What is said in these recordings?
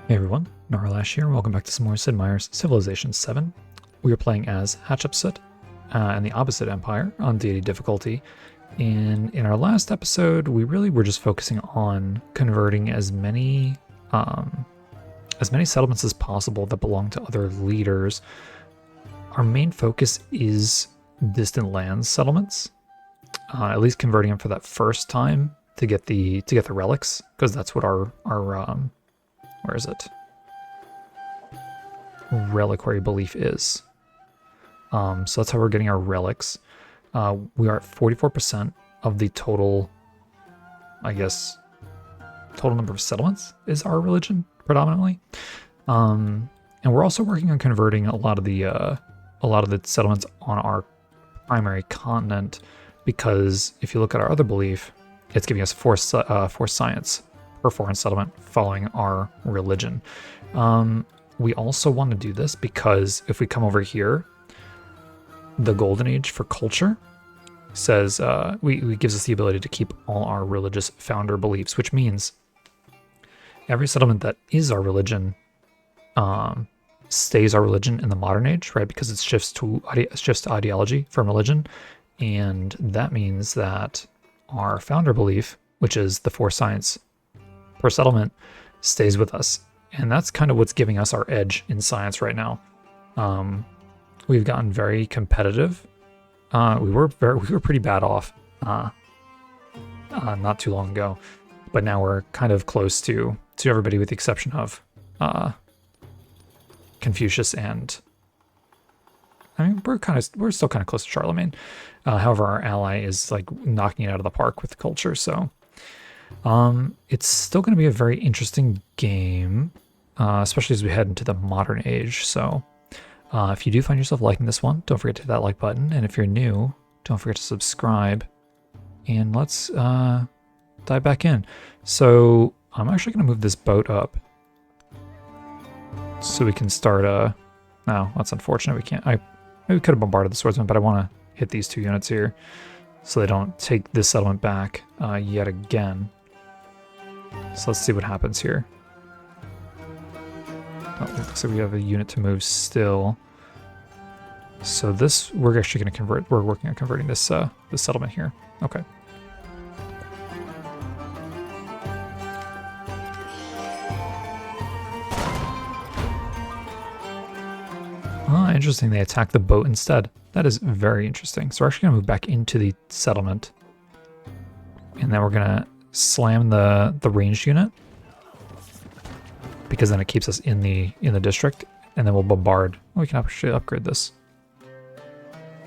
Hey everyone, Gnarlash here, welcome back to some more Sid Meier's Civilization 7. We are playing as Hatshepsut and the Abbasid Empire on Deity difficulty. And in our last episode, we really were just focusing on converting as many settlements as possible that belong to other leaders. Our main focus is distant lands settlements, at least converting them for that first time to get the relics, because that's what our where is it? Reliquary belief is. So that's how we're getting our relics. We are at 44% of the total, I guess, total number of settlements is our religion predominantly. And we're also working on converting a lot of the settlements on our primary continent, because if you look at our other belief, it's giving us force science per foreign settlement following our religion. We also want to do this because if we come over here, the golden age for culture says we gives us the ability to keep all our religious founder beliefs, which means every settlement that is our religion stays our religion in the modern age, right? Because it shifts to ideology from religion, and that means that our founder belief, which is the force science per settlement, stays with us. And that's kind of what's giving us our edge in science right now. We've gotten very competitive. We were pretty bad off not too long ago, but now we're kind of close to everybody with the exception of Confucius, and I mean we're still kind of close to Charlemagne. However, our ally is like knocking it out of the park with culture, so it's still going to be a very interesting game, especially as we head into the modern age. So if you do find yourself liking this one, don't forget to hit that like button. And if you're new, don't forget to subscribe. And let's dive back in. So I'm actually going to move this boat up so we can start no, that's unfortunate. We can't. Maybe we could have bombarded the swordsman, but I want to hit these two units here so they don't take this settlement back yet again. So let's see what happens here. Oh, it looks like we have a unit to move still. So this, we're actually going to convert. We're working on converting this this settlement here. Okay. Interesting. They attack the boat instead. That is very interesting. So we're actually going to move back into the settlement, and then we're going to slam the ranged unit, because then it keeps us in the district, and then we'll bombard. We can actually upgrade this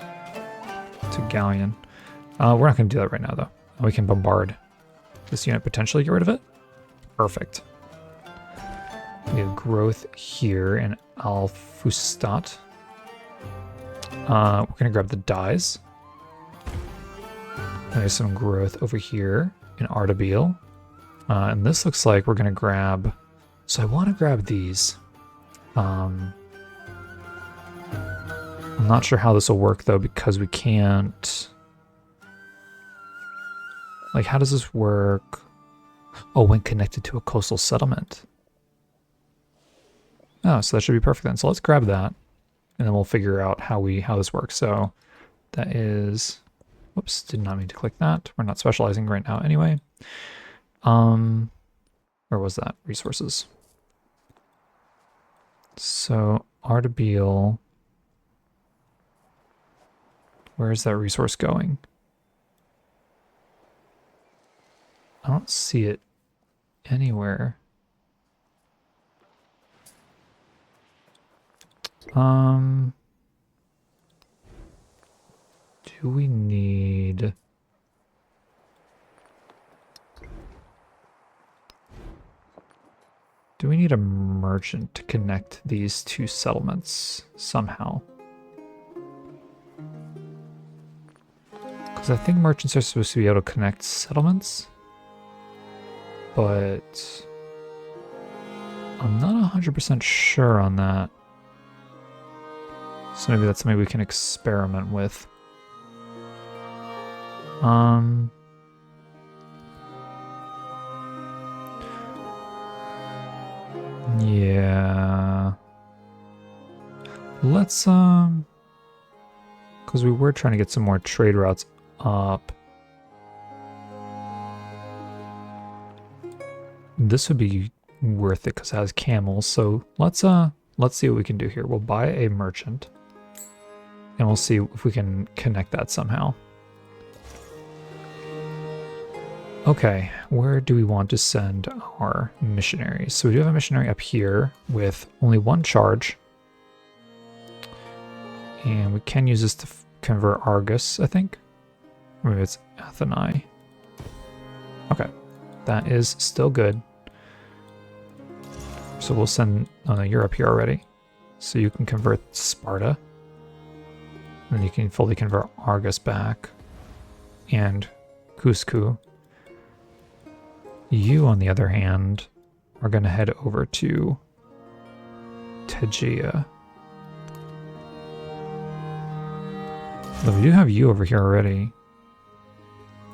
to galleon. We're not going to do that right now, though. We can bombard this unit, potentially get rid of it. Perfect. We have growth here in Alfustat. We're going to grab the dyes. There's some growth over here in Ardabil. And this looks like we're going to grab... So I want to grab these. I'm not sure how this will work, though, because we can't... Like, how does this work? Oh, when connected to a coastal settlement. Oh, so that should be perfect then. So let's grab that, and then we'll figure out how this works. So that is... Whoops, did not mean to click that. We're not specializing right now anyway. Where was that? Resources. So Ardabil, where is that resource going? I don't see it anywhere. Do we need... Do we need a merchant to connect these two settlements somehow? Because I think merchants are supposed to be able to connect settlements, but I'm not 100% sure on that. So maybe that's something we can experiment with. Yeah. Let's, because we were trying to get some more trade routes up. This would be worth it because it has camels. So let's see what we can do here. We'll buy a merchant and we'll see if we can connect that somehow. Okay, where do we want to send our missionaries? So we do have a missionary up here with only one charge. And we can use this to convert Argus, I think. Maybe it's Athenai. Okay, that is still good. So we'll send, oh no, you're up here already. So you can convert Sparta. And you can fully convert Argus back. And Cusco. You, on the other hand, are going to head over to Tegea. But we do have you over here already.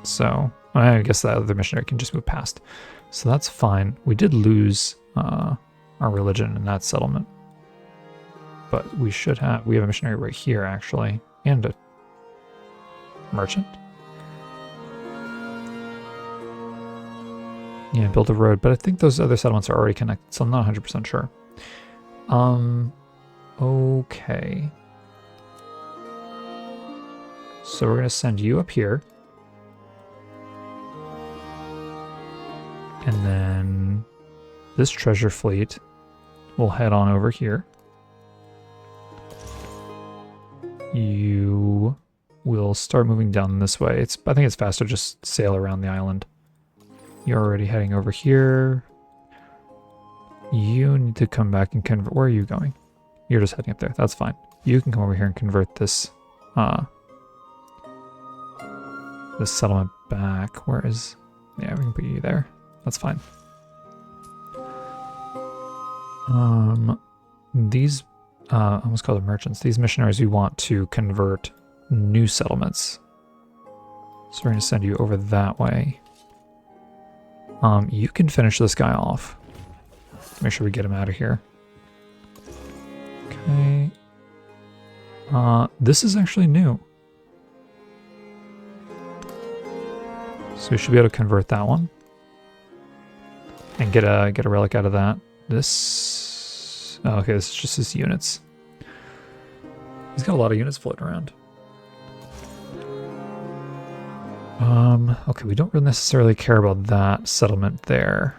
So, I guess that other missionary can just move past. So that's fine. We did lose our religion in that settlement. But we should have, we have a missionary right here, actually. And a merchant. Yeah, build a road, but I think those other settlements are already connected, so I'm not 100% sure. Okay. So we're going to send you up here. And then this treasure fleet will head on over here. You will start moving down this way. I think it's faster to just sail around the island. You're already heading over here. You need to come back and convert. Where are you going? You're just heading up there. That's fine. You can come over here and convert this this settlement back. Where is... Yeah, we can put you there. That's fine. These I almost call them merchants. These missionaries we want to convert new settlements. So we're going to send you over that way. You can finish this guy off. Make sure we get him out of here. Okay. This is actually new. So we should be able to convert that one. And get a relic out of that. This... Oh, okay, this is just his units. He's got a lot of units floating around. Okay, we don't really necessarily care about that settlement there.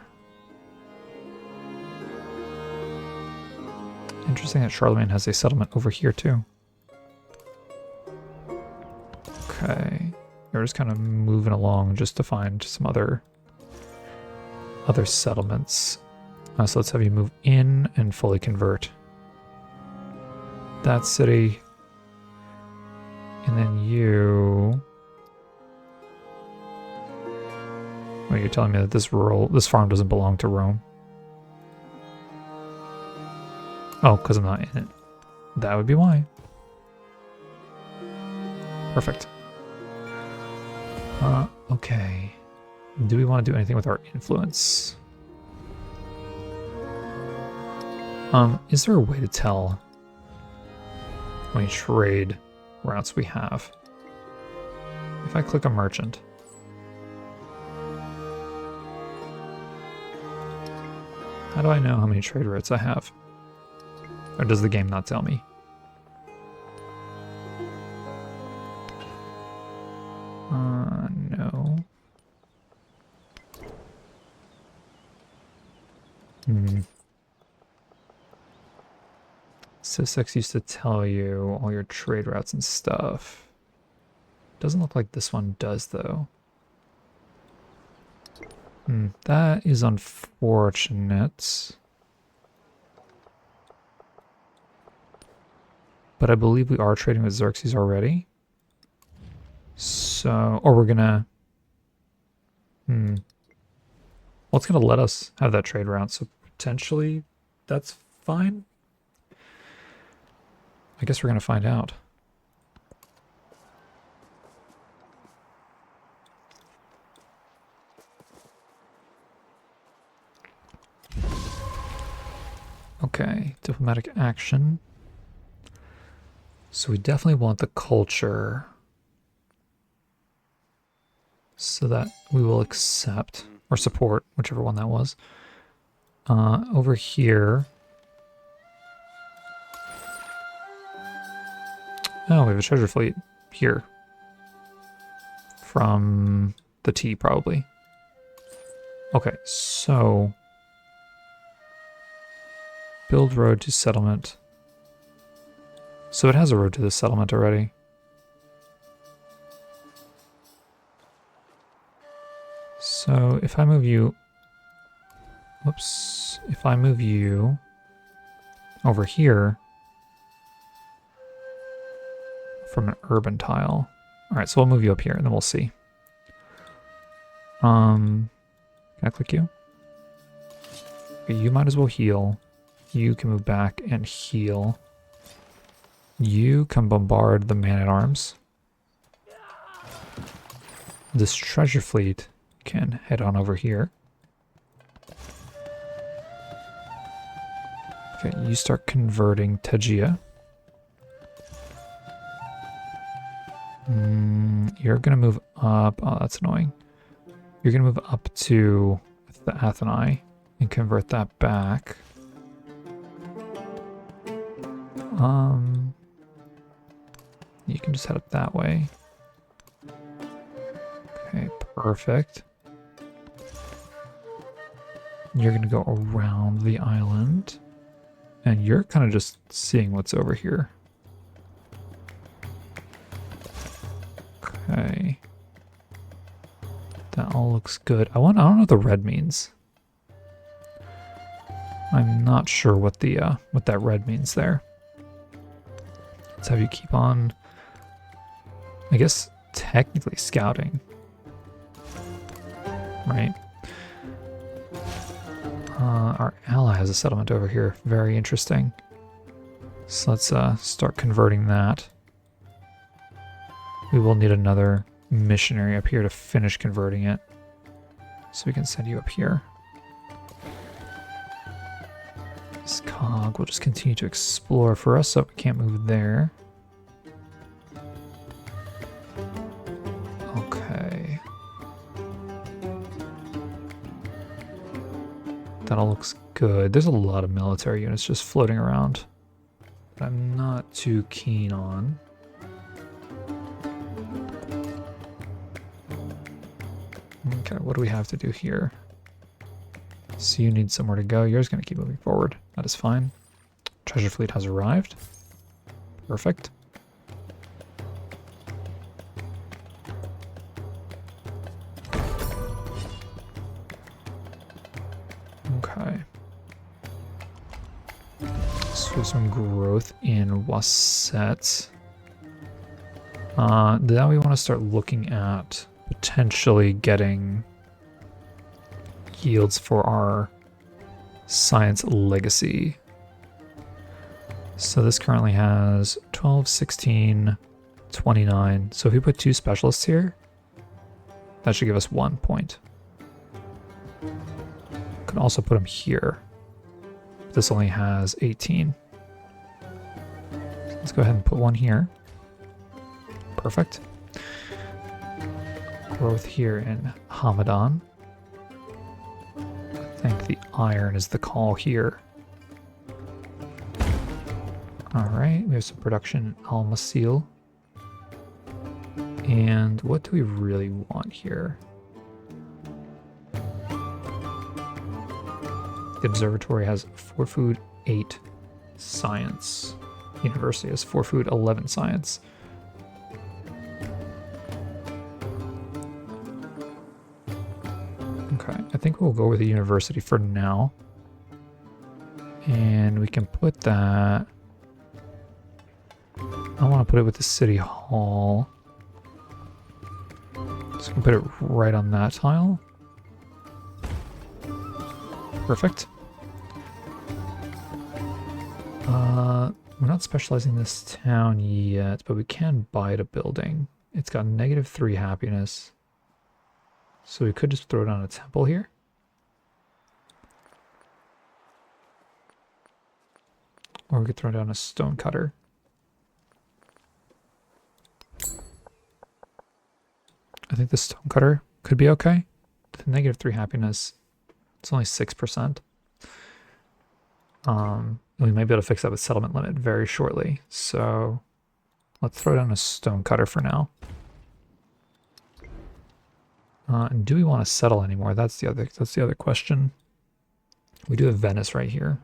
Interesting that Charlemagne has a settlement over here too. Okay, we're just kind of moving along just to find some other settlements. So let's have you move in and fully convert that city. And then you... Wait, you're telling me that this farm doesn't belong to Rome? Oh, because I'm not in it. That would be why. Perfect. Okay. Do we want to do anything with our influence? Is there a way to tell how many trade routes we have? If I click a merchant. How do I know how many trade routes I have? Or does the game not tell me? No. Sussex used to tell you all your trade routes and stuff. Doesn't look like this one does, though. That is unfortunate. But I believe we are trading with Xerxes already. So, or we're gonna... Well, it's gonna let us have that trade route, so potentially that's fine. I guess we're gonna find out. Okay, diplomatic action. So we definitely want the culture so that we will accept or support, whichever one that was. Over here. Oh, we have a treasure fleet here. From the T, probably. Okay, so build road to settlement. So it has a road to the settlement already. So if I move you, whoops, if I move you over here from an urban tile. All right, so we'll move you up here and then we'll see. Can I click you? Okay, you might as well heal. You can move back and heal. You can bombard the man-at-arms. This treasure fleet can head on over here. Okay, you start converting Tajia. You're gonna move up. Oh, that's annoying. You're gonna move up to the Athenai and convert that back. You can just head up that way. Okay, perfect. You're gonna go around the island. And you're kind of just seeing what's over here. Okay. That all looks good. I don't know what the red means. I'm not sure what that red means there. Let's have you keep on, I guess, technically scouting. Right? Our ally has a settlement over here. Very interesting. So let's start converting that. We will need another missionary up here to finish converting it. So we can send you up here. This cog will just continue to explore for us, so we can't move there. Okay. That all looks good. There's a lot of military units just floating around that I'm not too keen on. Okay, what do we have to do here? So you need somewhere to go. You're just going to keep moving forward. That is fine. Treasure fleet has arrived. Perfect. Okay. So some growth in Wasset. Now we want to start looking at potentially getting yields for our science legacy. So this currently has 12, 16, 29. So if we put 2 specialists here, that should give us 1 point. Could also put them here. This only has 18. So let's go ahead and put 1 here. Perfect. Growth here in Hamadan. I think the iron is the call here. Alright, we have some production in Almasil. And what do we really want here? The observatory has 4 food, 8 science. University has 4 food, 11 science. Okay, I think we'll go with the university for now. And we can put that... I want to put it with the city hall. So we can put it right on that tile. Perfect. We're not specializing this town yet, but we can buy it a building. It's got -3 happiness. So we could just throw down a temple here. Or we could throw down a stone cutter. I think the stone cutter could be okay. The -3 happiness, it's only 6%. We might be able to fix that with settlement limit very shortly. So let's throw down a stone cutter for now. And do we want to settle anymore? That's the other question. We do have Venice right here,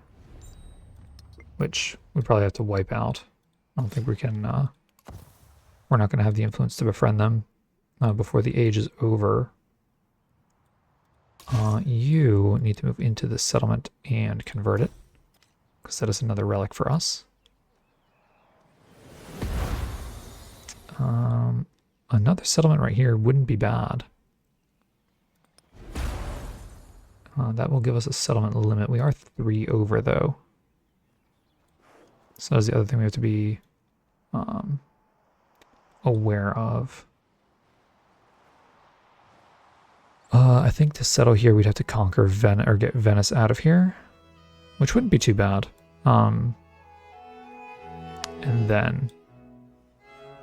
which we probably have to wipe out. I don't think we can. We're not going to have the influence to befriend them before the age is over. You need to move into the settlement and convert it, because that is another relic for us. Another settlement right here wouldn't be bad. That will give us a settlement limit. We are 3 over, though. So that's the other thing we have to be aware of. I think to settle here, we'd have to conquer Venice or get Venice out of here, which wouldn't be too bad. And then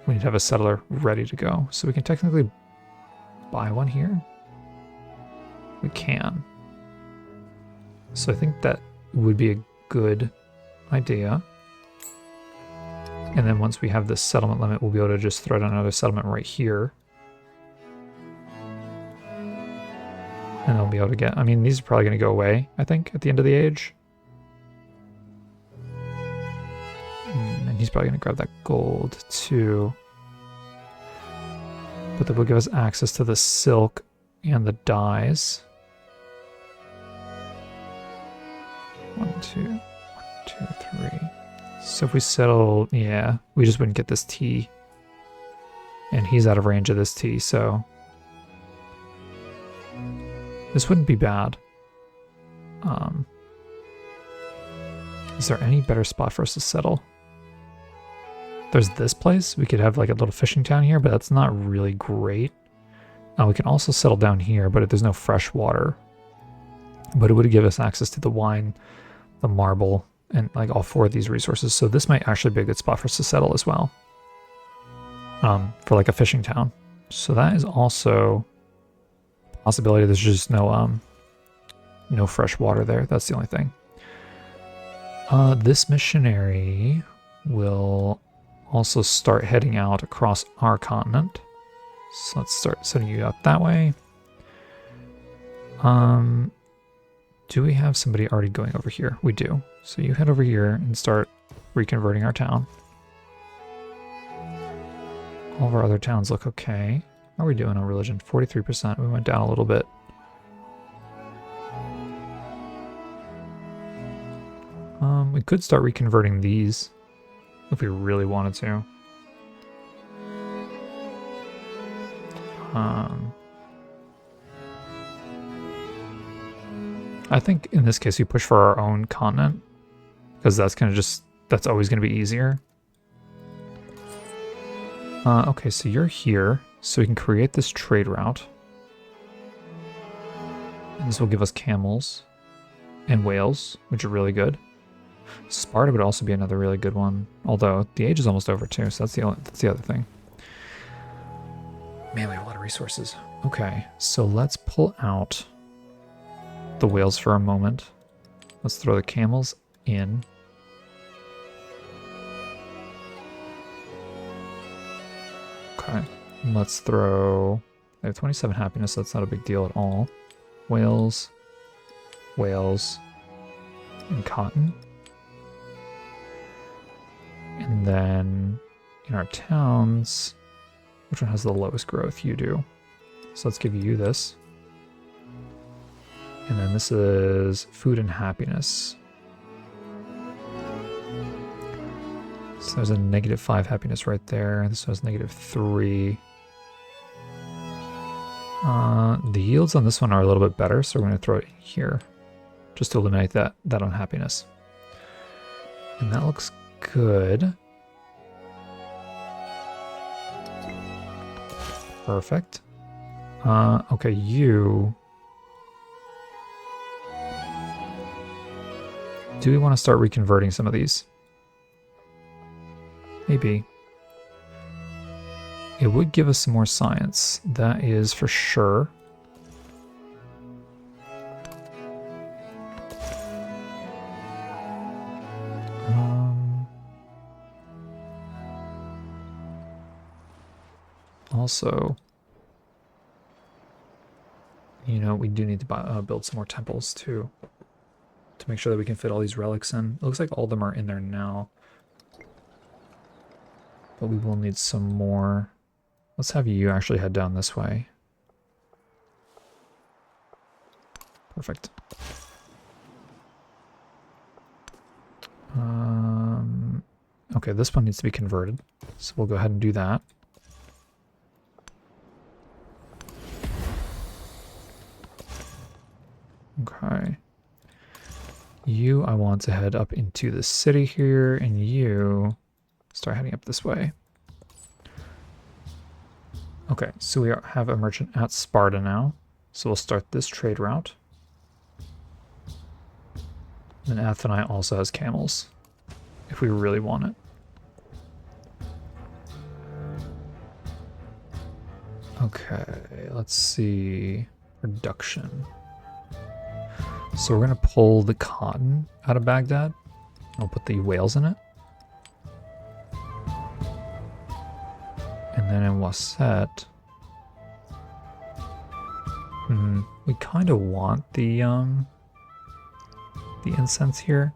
we need to have a settler ready to go. So we can technically buy one here. We can. So I think that would be a good idea. And then once we have this settlement limit, we'll be able to just throw down another settlement right here. And they'll be able to get, I mean, these are probably going to go away, I think, at the end of the age. And he's probably going to grab that gold, too. But that will give us access to the silk and the dyes. 1, 2, 3. So if we settle, yeah, we just wouldn't get this tea. And he's out of range of this tea, so this wouldn't be bad. Is there any better spot for us to settle? There's this place. We could have like a little fishing town here, but that's not really great. We can also settle down here, but there's no fresh water. But it would give us access to the wine, the marble, and like all 4 of these resources. So this might actually be a good spot for us to settle as well. For like a fishing town. So that is also a possibility. There's just no fresh water there. That's the only thing. This missionary will also start heading out across our continent. So let's start sending you out that way. Do we have somebody already going over here? We do. So you head over here and start reconverting our town. All of our other towns look okay. How are we doing on religion? 43%. We went down a little bit. We could start reconverting these if we really wanted to. I think in this case we push for our own continent, because that's gonna that's always gonna be easier. Okay, so you're here, so we can create this trade route. And this will give us camels and whales, which are really good. Sparta would also be another really good one, although the age is almost over too, so that's the other thing. Man, we have a lot of resources. Okay, so let's pull out the whales for a moment. Let's throw the camels in. Okay, let's throw... They have 27 happiness, so that's not a big deal at all. Whales, whales, and cotton. And then in our towns, which one has the lowest growth? You do. So let's give you this. And then this is food and happiness. So there's a -5 happiness right there. This has -3. The yields on this one are a little bit better, so we're going to throw it here just to eliminate that unhappiness. And that looks good. Perfect. Okay, you... Do we want to start reconverting some of these? maybe. It would give us some more science. That is for sure. Also, you know, we do need to build some more temples too, to make sure that we can fit all these relics in. It looks like all of them are in there now, but we will need some more. Let's have you actually head down this way. Perfect. Okay, this one needs to be converted, so we'll go ahead and do that. Okay. You, I want to head up into the city here, and you start heading up this way. Okay, so we have a merchant at Sparta now, so we'll start this trade route. And Atheni also has camels, if we really want it. Okay, let's see. Production. So we're going to pull the cotton out of Baghdad. I'll put the whales in it. And then in Waset, we kind of want the incense here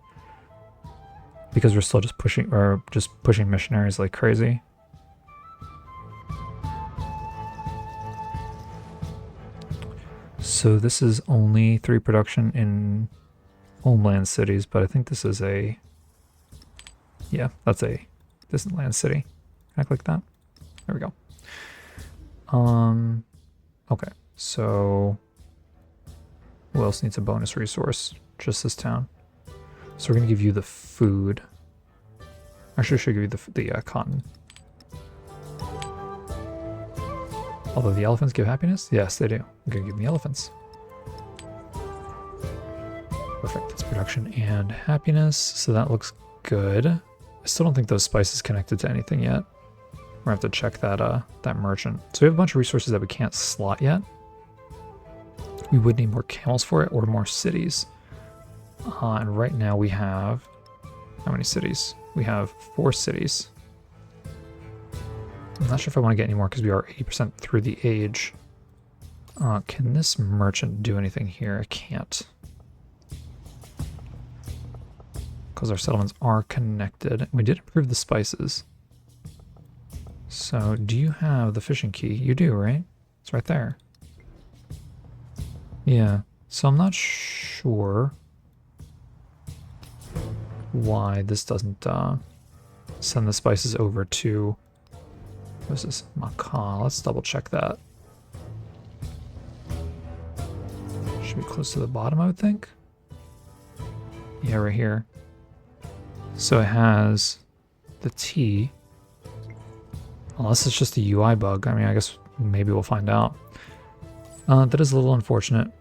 because we're still just pushing missionaries like crazy. So this is only 3 production in homeland cities, but I think this is a, yeah, that's a distant land city. Can I click that? There we go. Okay, so who else needs a bonus resource? Just this town. So we're gonna give you the food. Actually, I should give you the cotton. Although the elephants give happiness? Yes, they do. I'm gonna give them the elephants. Perfect, that's production and happiness, so that looks good. I still don't think those spices connected to anything yet. We're gonna have to check that merchant. So we have a bunch of resources that we can't slot yet. We would need more camels for it or more cities. And right now we have, how many cities? We have 4 cities. I'm not sure if I want to get any more because we are 80% through the age. Can this merchant do anything here? I can't. Because our settlements are connected. We did improve the spices. So, do you have the fishing key? You do, right? It's right there. Yeah. So I'm not sure why this doesn't send the spices over to... What's this? Macaw. Let's double check that. Should be close to the bottom, I would think. Yeah, right here. So it has the T. Unless it's just a UI bug. I mean, I guess maybe we'll find out. That is a little unfortunate.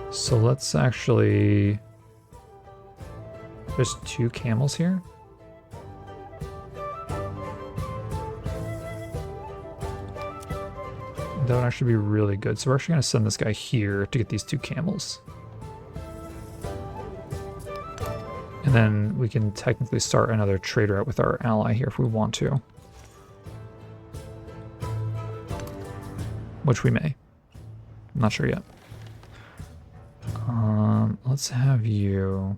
So let's actually... There's 2 camels here. That would actually be really good. So we're actually going to send this guy here to get these 2 camels. And then we can technically start another trade route with our ally here if we want to. Which we may. I'm not sure yet. Let's have you...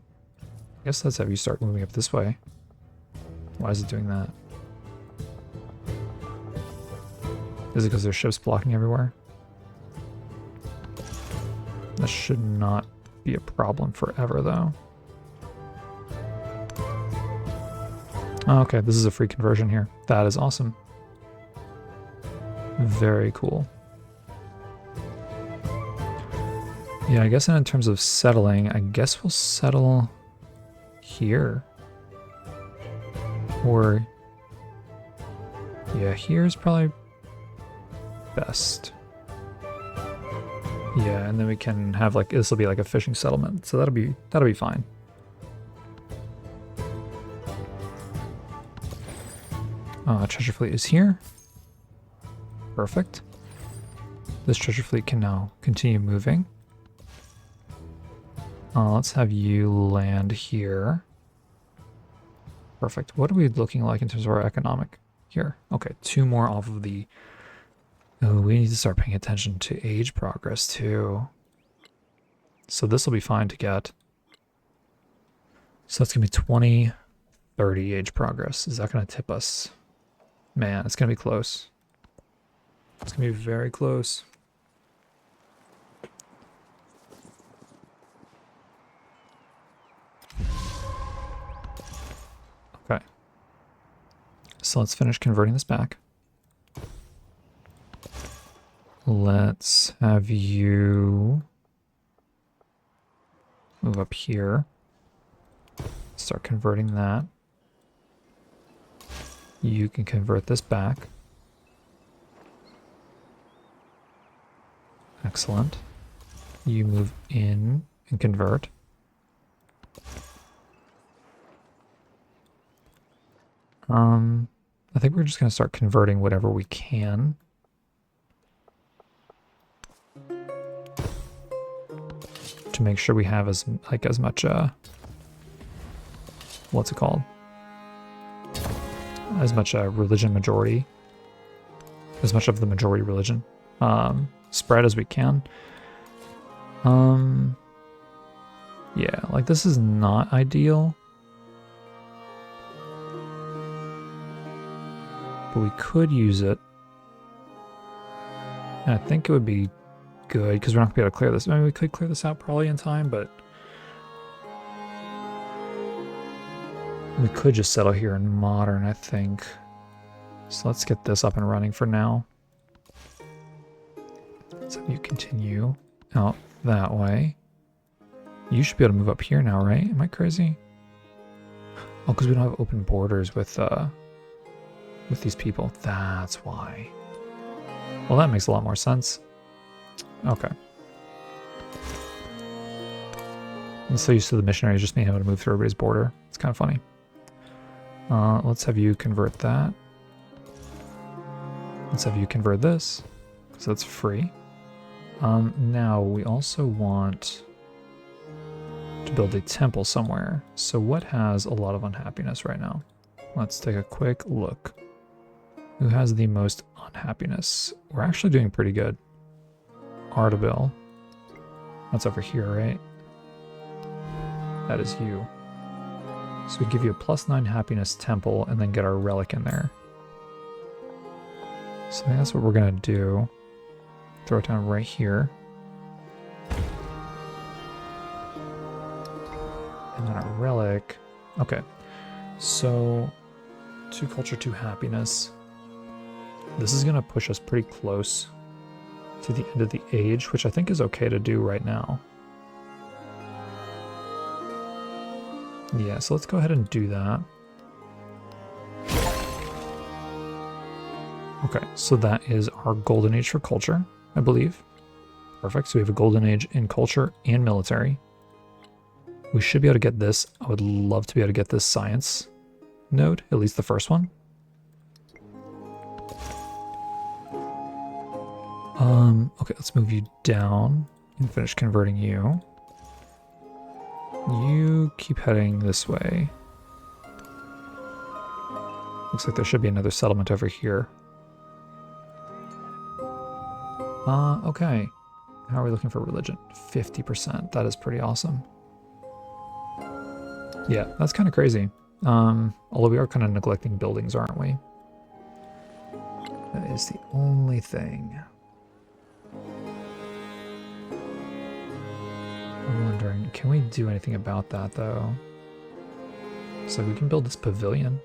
I guess let's have you start moving up this way. Why is it doing that? Is it because there's ships blocking everywhere? That should not be a problem forever, though. Oh, okay, this is a free conversion here. That is awesome. Very cool. Yeah, I guess in terms of settling, I guess we'll settle here. Or... yeah, here's probably... best. Yeah, and then we can have like, this will be like a fishing settlement, so that'll be fine. Treasure fleet is here. Perfect. This treasure fleet can now continue moving. Let's have you land here. Perfect. What are we looking like in terms of our economic here? Okay, 2 more off of the... Oh, we need to start paying attention to age progress too. So this will be fine to get. So that's going to be 20, 30 age progress. Is that going to tip us? Man, it's going to be close. It's going to be very close. Okay. So let's finish converting this back. Let's have you move up here. Start converting that. You can convert this back. Excellent. You move in and convert. I think we're just going to start converting whatever we can. To make sure we have as much what's it called? As much religion majority, as much of the majority religion spread as we can. Yeah, like this is not ideal. But we could use it. And I think it would be good because we're not going to be able to clear this. I mean, we could clear this out probably in time, but we could just settle here in modern, I think. So let's get this up and running for now. So you continue out that way. You should be able to move up here now, right? Am I crazy? Oh, because we don't have open borders with these people. That's why. Well, that makes a lot more sense. Okay. I'm so used to the missionaries just being able to move through everybody's border. It's kind of funny. Let's have you convert that. Let's have you convert this, because that's free. Now, we also want to build a temple somewhere. So what has a lot of unhappiness right now? Let's take a quick look. Who has the most unhappiness? We're actually doing pretty good. Artabil. That's over here, right? That is you. So we give you a +9 happiness temple and then get our relic in there. So I think that's what we're going to do. Throw it down right here. And then a relic. Okay. So 2 culture, 2 happiness. This is going to push us pretty close to the end of the age, which I think is okay to do right now. Yeah, so let's go ahead and do that. Okay, so that is our golden age for culture, I believe. Perfect, so we have a golden age in culture and military. We should be able to get this. I would love to be able to get this science node, at least the first one. Okay, let's move you down and finish converting you. You keep heading this way. Looks like there should be another settlement over here. Okay. How are we looking for religion? 50%. That is pretty awesome. Yeah, that's kind of crazy. Although we are kind of neglecting buildings, aren't we? That is the only thing. I'm wondering, can we do anything about that, though? So we can build this pavilion.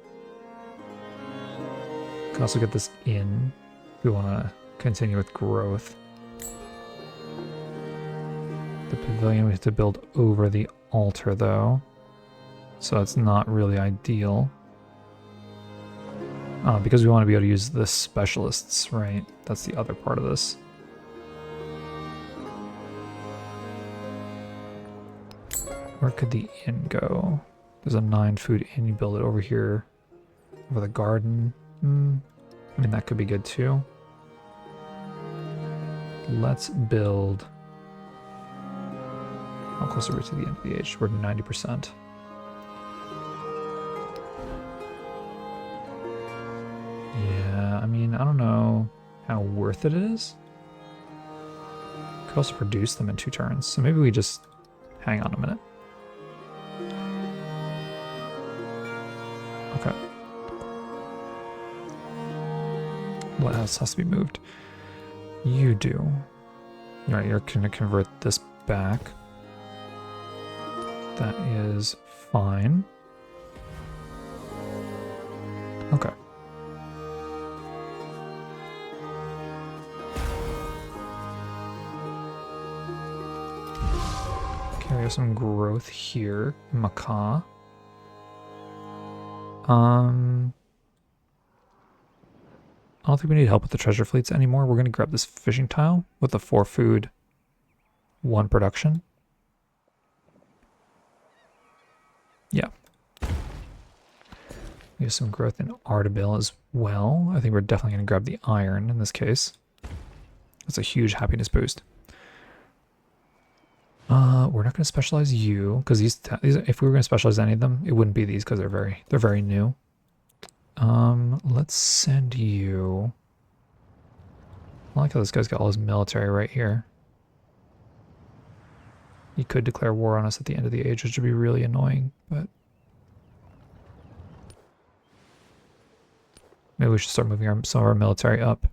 We can also get this in if we want to continue with growth. The pavilion we have to build over the altar, though. So it's not really ideal. Because we want to be able to use the specialists, right? That's the other part of this. Where could the inn go? There's a 9 food inn. You build it over here, over the garden. I mean, that could be good too. Let's build. How close are we to the end of the age? We're 90%. Yeah, I mean, I don't know how worth it is. Could also produce them in 2 turns, so maybe we just hang on a minute. Okay. What else has to be moved? You do. Alright, you're going to convert this back. That is fine. Okay. Okay, we have some growth here. Macaw. I don't think we need help with the treasure fleets anymore. We're going to grab this fishing tile with the 4 food, 1 production. Yeah. We have some growth in Ardabil as well. I think we're definitely going to grab the iron in this case. That's a huge happiness boost. We're not going to specialize you because these if we were going to specialize any of them, it wouldn't be these because they're very new. Let's send you. I like how this guy's got all his military right here. He could declare war on us at the end of the age, which would be really annoying, but maybe we should start moving some of our military up.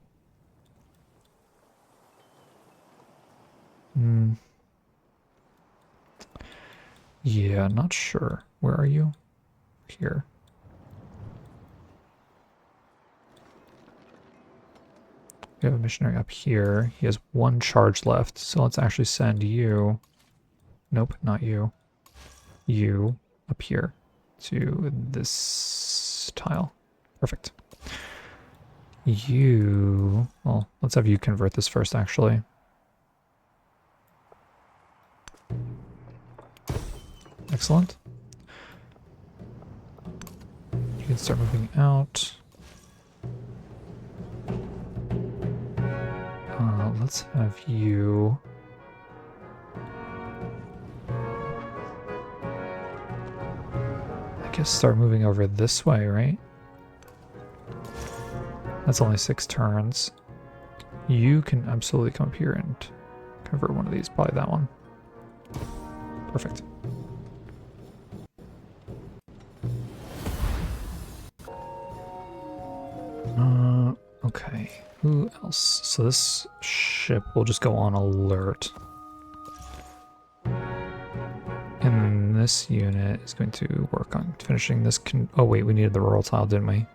Yeah, not sure. Where are you? Here. We have a missionary up here. He has 1 charge left, so let's actually send you. Nope, not you. You up here to this tile. Perfect. You. Well, let's have you convert this first, actually. Excellent. You can start moving out. Let's have you. I guess start moving over this way, right? That's only 6 turns. You can absolutely come up here and convert one of these, probably that one. Perfect. Okay, who else? So this ship will just go on alert. And this unit is going to work on finishing this. Oh wait, we needed the rural tile, didn't we?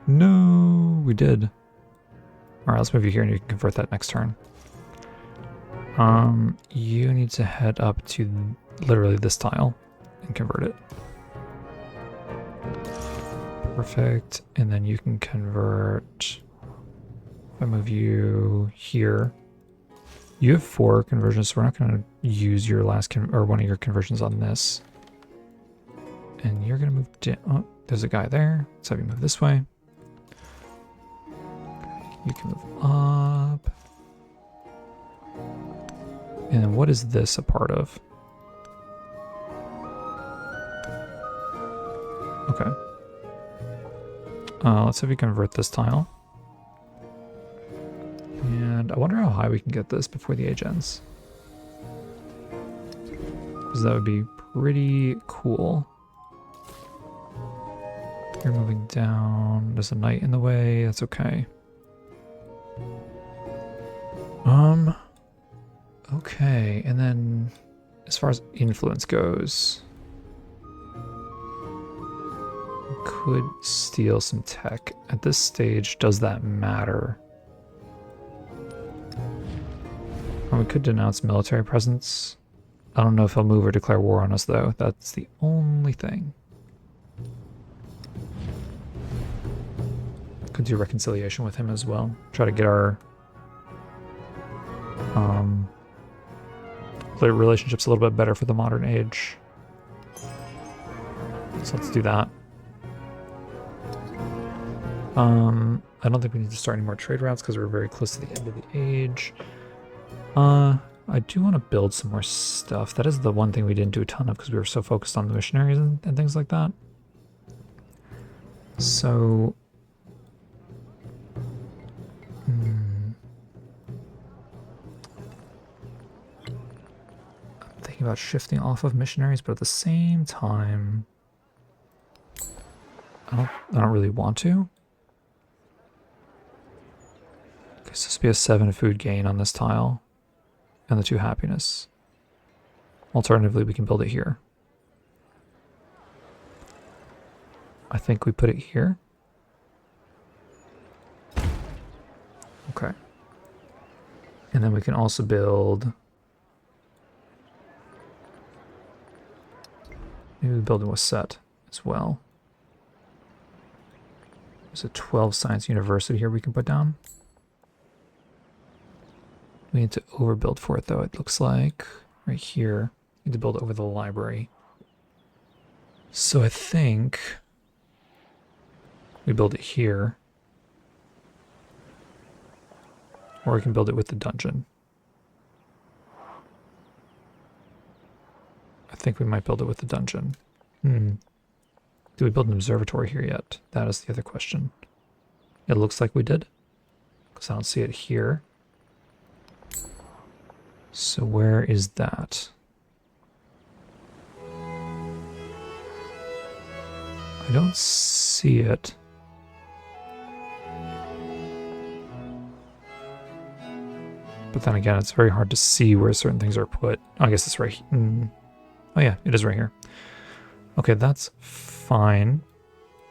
No, we did. Alright, let's move you here and you can convert that next turn. You need to head up to literally this tile and convert it. Perfect. And then you can convert. If I move you here, you have 4 conversions, so we're not going to use your last or one of your conversions on this. And you're going to move down. Oh, there's a guy there. Let's have you move this way. You can move up. And then what is this a part of? Okay. Let's have you convert this tile. And I wonder how high we can get this before the age ends. Because that would be pretty cool. You're moving down. There's a knight in the way. That's okay. Okay, and then as far as influence goes, we could steal some tech. At this stage, does that matter? We could denounce military presence. I don't know if he'll move or declare war on us, though. That's the only thing. Could do reconciliation with him as well. Try to get our relationships a little bit better for the modern age. So let's do that. I don't think we need to start any more trade routes because we're very close to the end of the age. I do want to build some more stuff. That is the one thing we didn't do a ton of because we were so focused on the missionaries and things like that. So... I'm thinking about shifting off of missionaries, but at the same time... I don't really want to. Okay, so this would be a 7 food gain on this tile. And the 2 happiness. Alternatively, we can build it here. I think we put it here. Okay. And then we can also build... Maybe we build a set as well. There's a 12 science university here we can put down. We need to overbuild for it though, it looks like. Right here. We need to build over the library. So I think we build it here. Or we can build it with the dungeon. I think we might build it with the dungeon. Do we build an observatory here yet? That is the other question. It looks like we did, because I don't see it here. So where is that? I don't see it. But then again, it's very hard to see where certain things are put. Oh, I guess it's right here. Oh yeah, it is right here. Okay, that's fine.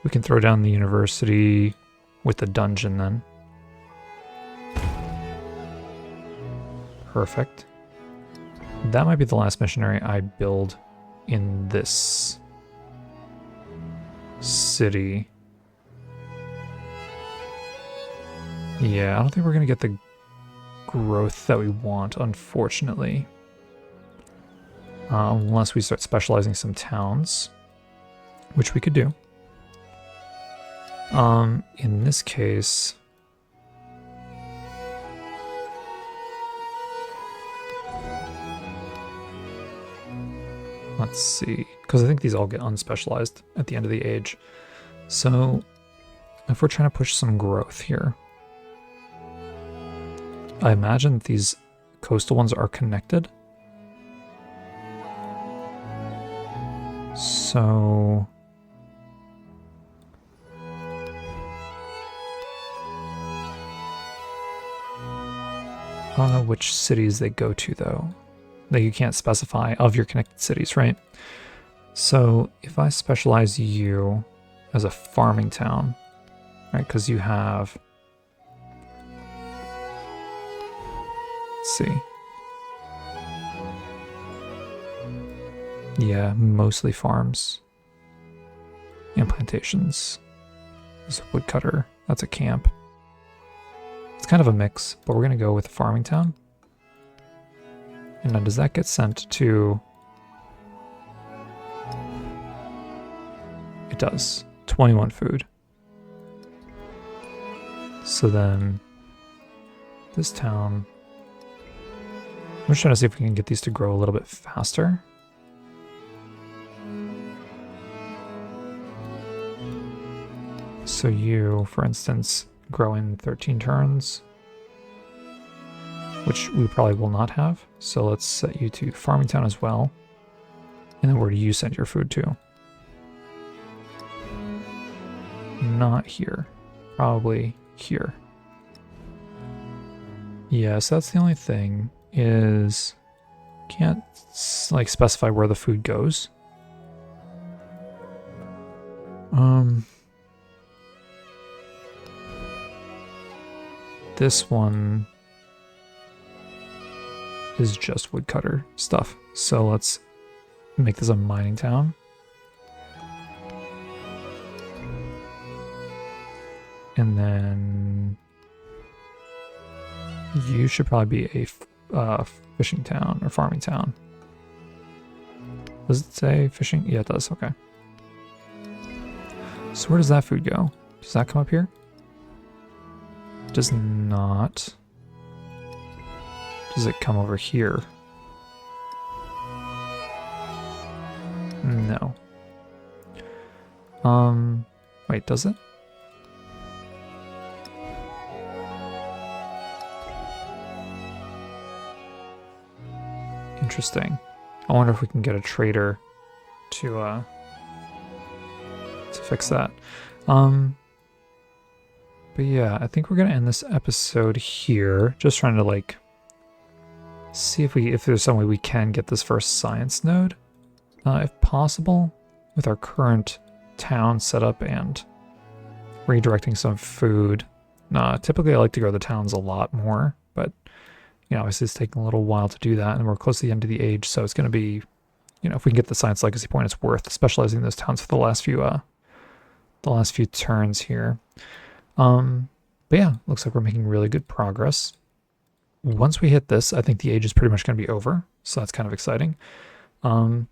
We can throw down the university with the dungeon then. Perfect. That might be the last missionary I build in this city. Yeah, I don't think we're going to get the growth that we want, unfortunately. Unless we start specializing some towns, which we could do. In this case... Let's see, because I think these all get unspecialized at the end of the age. So, if we're trying to push some growth here, I imagine these coastal ones are connected. So... I don't know which cities they go to, though. That you can't specify of your connected cities, right? So if I specialize you as a farming town, right? Because you have... Let's see. Yeah, mostly farms and plantations. There's a woodcutter. That's a camp. It's kind of a mix, but we're going to go with a farming town. And now does that get sent to... It does. 21 food. So then... This town... I'm just trying to see if we can get these to grow a little bit faster. So you, for instance, grow in 13 turns. Which we probably will not have. So let's set you to farming town as well. And then where do you send your food to? Not here. Probably here. Yeah, so that's the only thing, is can't like specify where the food goes. This one is just woodcutter stuff. So let's make this a mining town. And then you should probably be a fishing town or farming town. Does it say fishing? Yeah, it does. Okay. So where does that food go? Does that come up here? does not. Does it come over here? No. Wait, does it? Interesting. I wonder if we can get a trader to fix that. But yeah, I think we're gonna end this episode here. Just trying to like see if there's some way we can get this first science node, if possible, with our current town setup and redirecting some food. Typically I like to grow the towns a lot more, but you know, obviously it's taking a little while to do that, and we're close to the end of the age, so it's going to be, you know, if we can get the science legacy point, it's worth specializing in those towns for the last few turns here. But yeah, looks like we're making really good progress. Once we hit this, I think the age is pretty much going to be over, so that's kind of exciting. But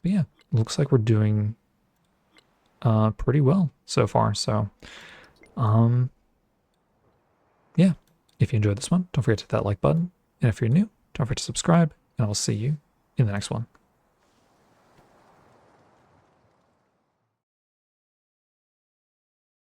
yeah, looks like we're doing pretty well so far. So, yeah, if you enjoyed this one, don't forget to hit that like button. And if you're new, don't forget to subscribe, and I will see you in the next one.